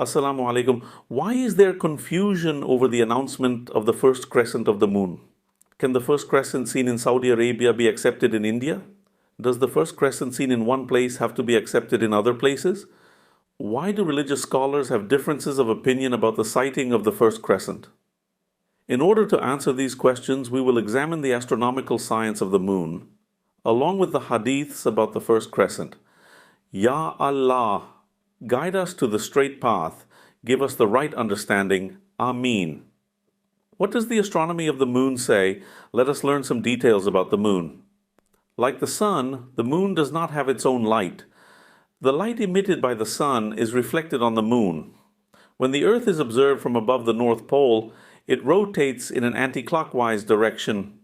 Assalamu alaikum. Why is there confusion over the announcement of the first crescent of the moon? Can the first crescent seen in Saudi Arabia be accepted in India? Does the first crescent seen in one place have to be accepted in other places? Why do religious scholars have differences of opinion about the sighting of the first crescent? In order to answer these questions, we will examine the astronomical science of the moon, along with the hadiths about the first crescent. Ya Allah, guide us to the straight path, give us the right understanding. Ameen. What does the astronomy of the moon say? Let us learn some details about the moon. Like the sun, the moon does not have its own light. The light emitted by the sun is reflected on the moon. When the Earth is observed from above the North Pole, it rotates in an anti-clockwise direction.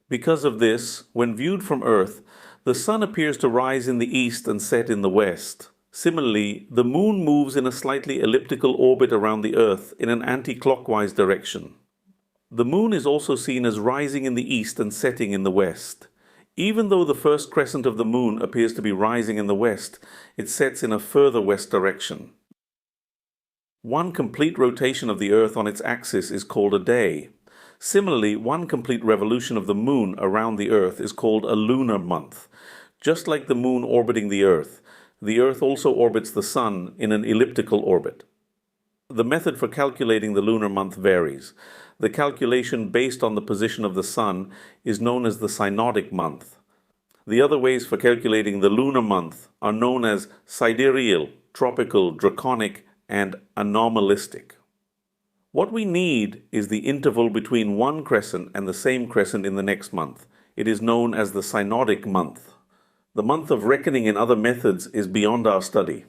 Because of this, when viewed from Earth, the sun appears to rise in the east and set in the west. Similarly, the moon moves in a slightly elliptical orbit around the Earth in an anti-clockwise direction. The moon is also seen as rising in the east and setting in the west. Even though the first crescent of the moon appears to be rising in the west, it sets in a further west direction. One complete rotation of the Earth on its axis is called a day. Similarly, one complete revolution of the moon around the Earth is called a lunar month. Just like the moon orbiting the Earth also orbits the sun in an elliptical orbit. The method for calculating the lunar month varies. The calculation based on the position of the sun is known as the synodic month. The other ways for calculating the lunar month are known as sidereal, tropical, draconic, and anomalistic. What we need is the interval between one crescent and the same crescent in the next month. It is known as the synodic month. The month of reckoning in other methods is beyond our study.